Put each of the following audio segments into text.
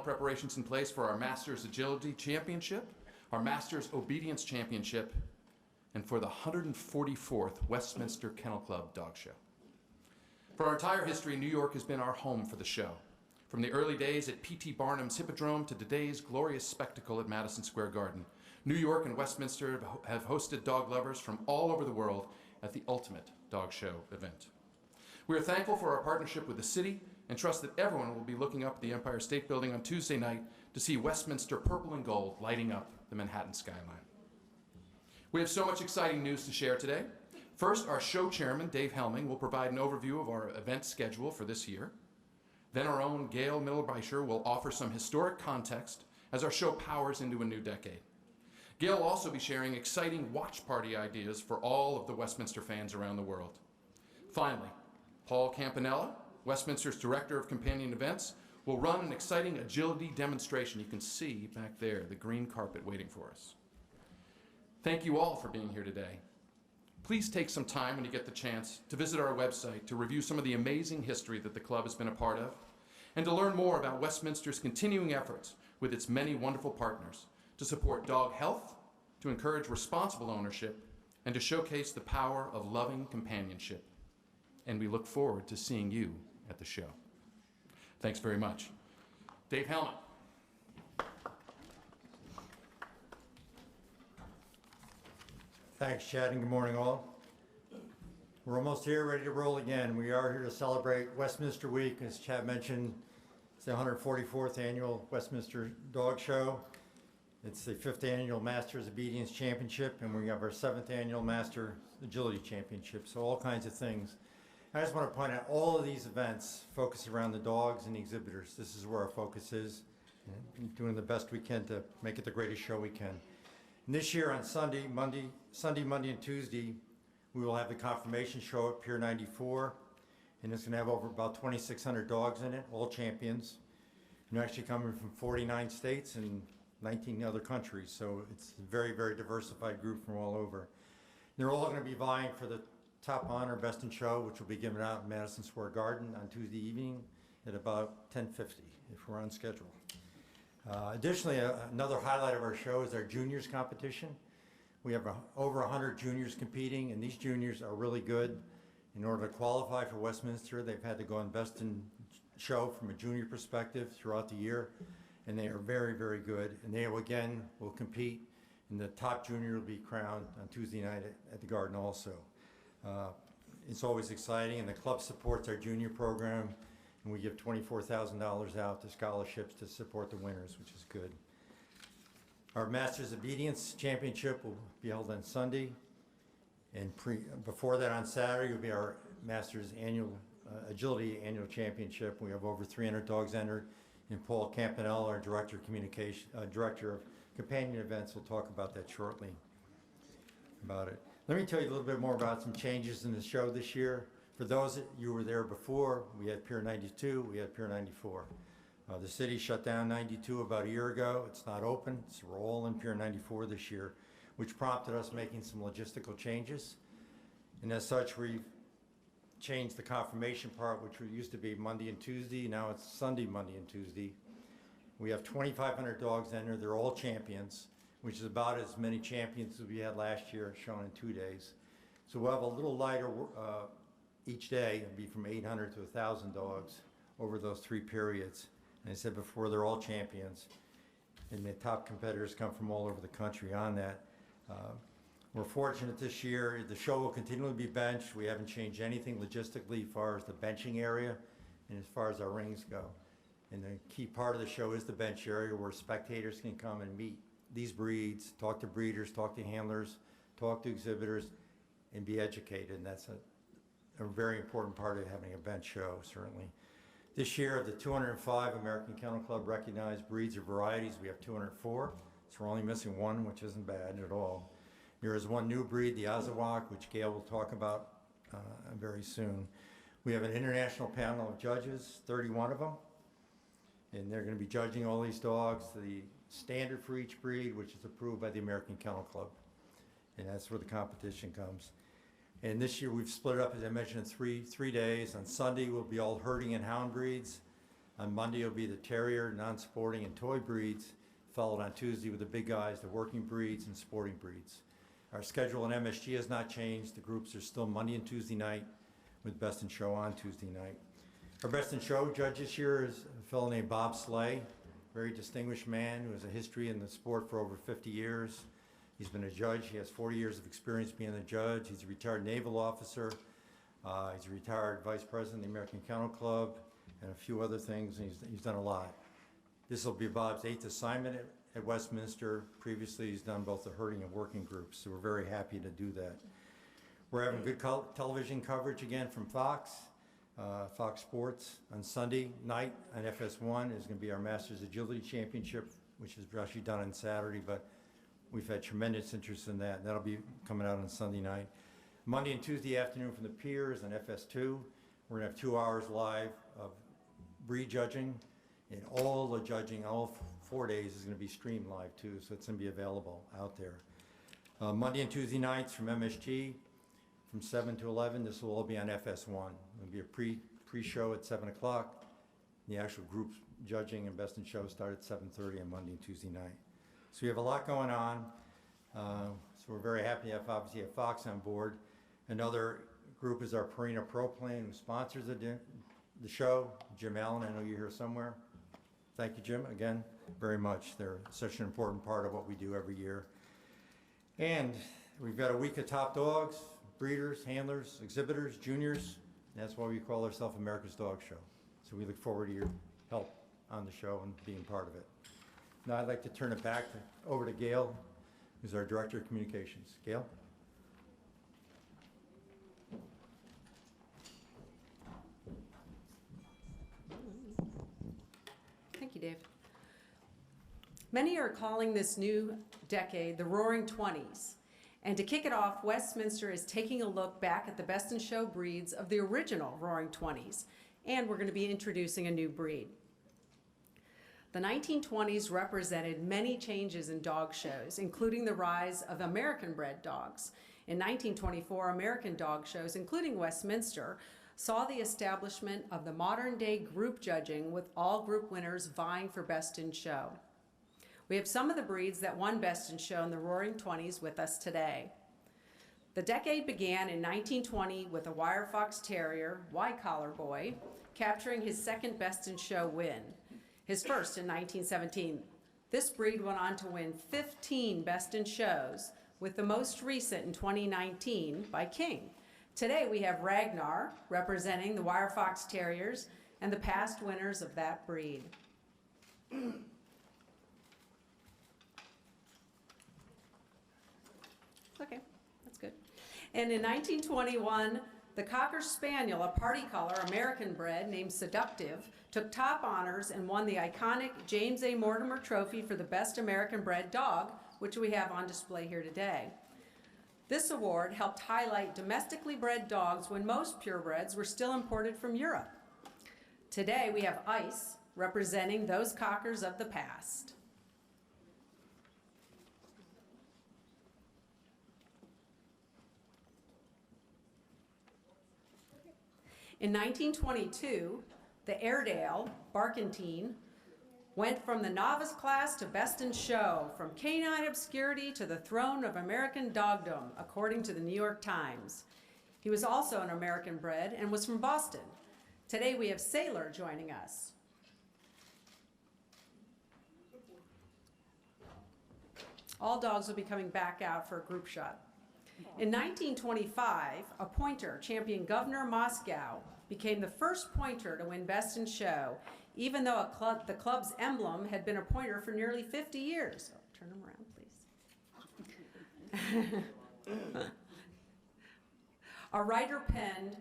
preparations in place for our Masters Agility Championship, our Masters Obedience Championship, and for the 144th Westminster Kennel Club Dog Show. For our entire history, New York has been our home for the show. From the early days at P.T. Barnum's Hippodrome to today's glorious spectacle at Madison Square Garden, New York and Westminster have hosted dog lovers from all over the world at the ultimate dog show event. We are thankful for our partnership with the city and trust that everyone will be looking up at the Empire State Building on Tuesday night to see Westminster purple and gold lighting up the Manhattan skyline. We have so much exciting news to share today. First, our show chairman, Dave Helming, will provide an overview of our event schedule for this year. Then our own Gail Miller-Beischer will offer some historic context as our show powers into a new decade. Gail will also be sharing exciting watch party ideas for all of the Westminster fans around the world. Finally, Paul Campanella, Westminster's Director of Companion Events, will run an exciting agility demonstration. You can see back there the green carpet waiting for us. Thank you all for being here today. Please take some time when you get the chance to visit our website to review some of the amazing history that the club has been a part of, and to learn more about Westminster's continuing efforts with its many wonderful partners to support dog health, to encourage responsible ownership, and to showcase the power of loving companionship. And we look forward to seeing you at the show. Thanks very much. Dave Helming. Thanks, Chad, and good morning, all. We're almost here, ready to roll again. We are here to celebrate Westminster Week. As Chad mentioned, it's the 144th annual Westminster Dog Show. It's the 5th annual Masters Obedience Championship, and we have our 7th annual Master Agility Championship, so all kinds of things. I just want to point out all of these events focus around the dogs and the exhibitors. This is where our focus is, and doing the best we can to make it the greatest show we can. And this year on Sunday, Monday, and Tuesday, we will have the confirmation show at Pier 94, and it's going to have over about 2,600 dogs in it, all champions. And they're actually coming from 49 states and 19 other countries, so it's a very, very diversified group from all over. And they're all going to be vying for the top honor, Best in Show, which will be given out in Madison Square Garden on Tuesday evening at about 10:50, if we're on schedule. Additionally, another highlight of our show is our juniors competition. We have over 100 juniors competing, and these juniors are really good. In order to qualify for Westminster, they've had to go on Best in Show from a junior perspective throughout the year, and they are very, very good. And they again will compete, and the top junior will be crowned on Tuesday night at the Garden also. It's always exciting, and the club supports our junior program, and we give $24,000 out to scholarships to support the winners, which is good. Our Masters Obedience Championship will be held on Sunday, and before that on Saturday will be our Masters Agility Annual Championship. We have over 300 dogs entered, and Paul Campanella, our Director of Companion Events, will talk about that shortly. Let me tell you a little bit more about some changes in the show this year. For those that you were there before, we had Pier 92, we had Pier 94. The city shut down 92 about a year ago. It's not open, so we're all in Pier 94 this year, which prompted us making some logistical changes. And as such, we've changed the confirmation part, which used to be Monday and Tuesday. Now it's Sunday, Monday, and Tuesday. We have 2,500 dogs entered. They're all champions, which is about as many champions as we had last year, shown in 2 days. So we'll have a little lighter each day. It'll be from 800 to 1,000 dogs over those 3 periods. And I said before, they're all champions. And the top competitors come from all over the country on that. We're fortunate this year. The show will continually be benched. We haven't changed anything logistically as far as the benching area and as far as our rings go. And the key part of the show is the bench area where spectators can come and meet these breeds, talk to breeders, talk to handlers, talk to exhibitors, and be educated. And that's a very important part of having a bench show, certainly. This year, of the 205 American Kennel Club recognized breeds or varieties, we have 204. So we're only missing 1, which isn't bad at all. There is 1 new breed, the Azawakh, which Gail will talk about very soon. We have an international panel of judges, 31 of them. And they're going to be judging all these dogs, the standard for each breed, which is approved by the American Kennel Club. And that's where the competition comes. And this year we've split it up, as I mentioned, in three days. On Sunday will be all herding and hound breeds. On Monday will be the terrier, non-sporting, and toy breeds, followed on Tuesday with the big guys, the working breeds and sporting breeds. Our schedule in MSG has not changed. The groups are still Monday and Tuesday night with Best in Show on Tuesday night. Our Best in Show judge this year is a fellow named Bob Slay, very distinguished man who has a history in the sport for over 50 years. He's been a judge. He has 40 years of experience being a judge. He's a retired naval officer. He's a retired vice president of the American Kennel Club and a few other things. And he's done a lot. This will be Bob's 8th assignment at Westminster. Previously, he's done both the herding and working groups, so we're very happy to do that. We're having good television coverage again from Fox. Fox Sports on Sunday night on FS1 is going to be our Masters Agility Championship, which is actually done on Saturday, but we've had tremendous interest in that. That'll be coming out on Sunday night. Monday and Tuesday afternoon from the Pier is on FS2. We're going to have 2 hours live of breed judging, and all the judging, all 4 days, is going to be streamed live too, so it's going to be available out there. Monday and Tuesday nights from MSG, from 7 to 11, this will all be on FS1. It'll be a pre-show at 7 o'clock. The actual group judging and Best in Show start at 7:30 on Monday and Tuesday night. So we have a lot going on. So we're very happy to have, obviously, have Fox on board. Another group is our Purina Pro Plan, who sponsors the show. Jim Allen, I know you're here somewhere. Thank you, Jim, again, very much. They're such an important part of what we do every year. And we've got a week of top dogs, breeders, handlers, exhibitors, juniors. And that's why we call ourselves America's Dog Show. So we look forward to your help on the show and being part of it. Now I'd like to turn it back over to Gail, who's our Director of Communications. Gail? Thank you, Dave. Many are calling this new decade the Roaring Twenties. And to kick it off, Westminster is taking a look back at the Best in Show breeds of the original Roaring Twenties. And we're going to be introducing a new breed. The 1920s represented many changes in dog shows, including the rise of American-bred dogs. In 1924, American dog shows, including Westminster, saw the establishment of the modern-day group judging, with all group winners vying for Best in Show. We have some of the breeds that won Best in Show in the Roaring Twenties with us today. The decade began in 1920 with a wire fox terrier, Y-collar boy, capturing his second Best in Show win, his first in 1917. This breed went on to win 15 Best in Shows, with the most recent in 2019 by King. Today we have Ragnar, representing the wire fox terriers and the past winners of that breed. Okay, that's good. And in 1921, the Cocker Spaniel, a party color, American bred, named Seductive, took top honors and won the iconic James A. Mortimer Trophy for the best American bred dog, which we have on display here today. This award helped highlight domestically bred dogs when most purebreds were still imported from Europe. Today we have Ice, representing those Cockers of the past. In 1922, the Airedale, Barkentine, went from the novice class to Best in Show, from canine obscurity to the throne of American dogdom, according to the New York Times. He was also an American bred and was from Boston. Today we have Sailor joining us. All dogs will be coming back out for a group shot. In 1925, a pointer, champion Governor Moscow, became the first pointer to win Best in Show, even though the club's emblem had been a pointer for nearly 50 years. Oh, turn them around, please. A writer penned,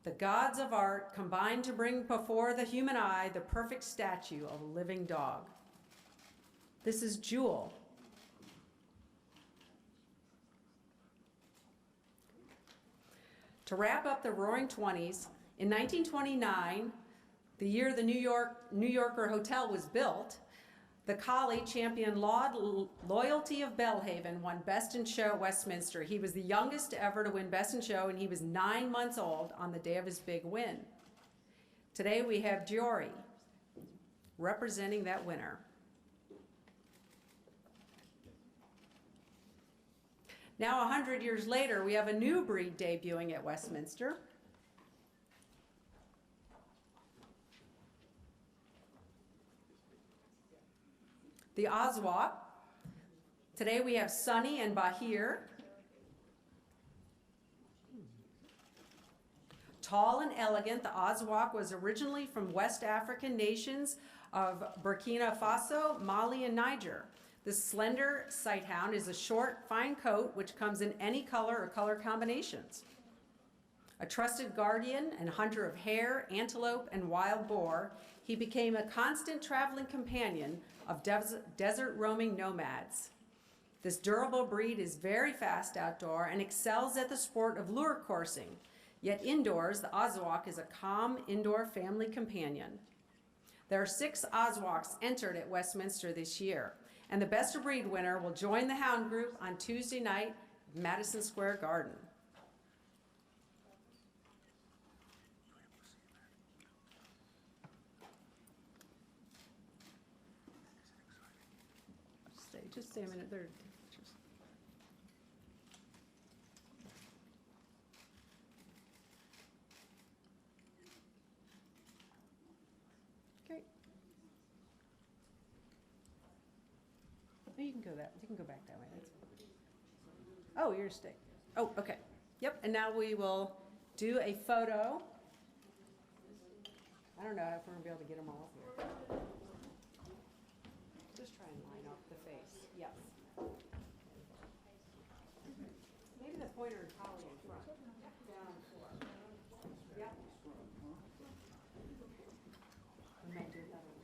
"The gods of art combined to bring before the human eye the perfect statue of a living dog." This is Jewel. To wrap up the Roaring Twenties, in 1929, the year the New Yorker Hotel was built, the collie champion Loyalty of Belhaven won Best in Show at Westminster. He was the youngest ever to win Best in Show, and he was 9 months old on the day of his big win. Today we have Jory, representing that winner. Now, 100 years later, we have a new breed debuting at Westminster. The Azawakh. Today we have Sunny and Bahir. Tall and elegant, the Azawakh was originally from West African nations of Burkina Faso, Mali, and Niger. This slender sighthound is a short, fine coat which comes in any color or color combinations. A trusted guardian and hunter of hare, antelope, and wild boar, he became a constant traveling companion of desert roaming nomads. This durable breed is very fast outdoor and excels at the sport of lure coursing. Yet indoors, the Azawakh is a calm indoor family companion. There are 6 Azawakhs entered at Westminster this year, and the best of breed winner will join the hound group on Tuesday night at Madison Square Garden. Just stay a minute. They're just... Okay. Oh, you can go back that way. Oh, you're staying. Oh, okay. Yep. And now we will do a photo. I don't know if we're gonna be able to get them all up here. Just try and line up the face. Yes. Maybe the pointer and collie in front. Down on the floor. Yep. We might do another one.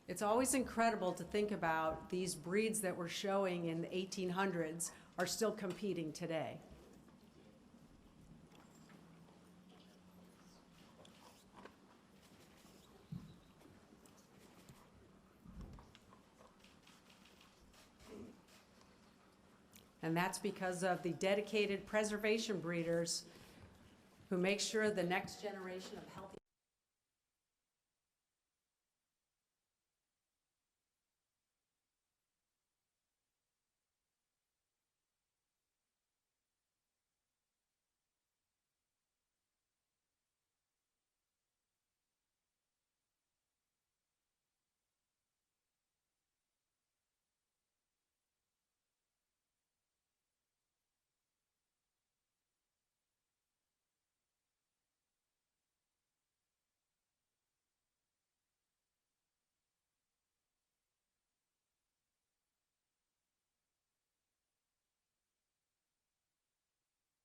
It's always incredible to think about these breeds that were showing in the 1800s are still competing today. And that's because of the dedicated preservation breeders who make sure the next generation of healthy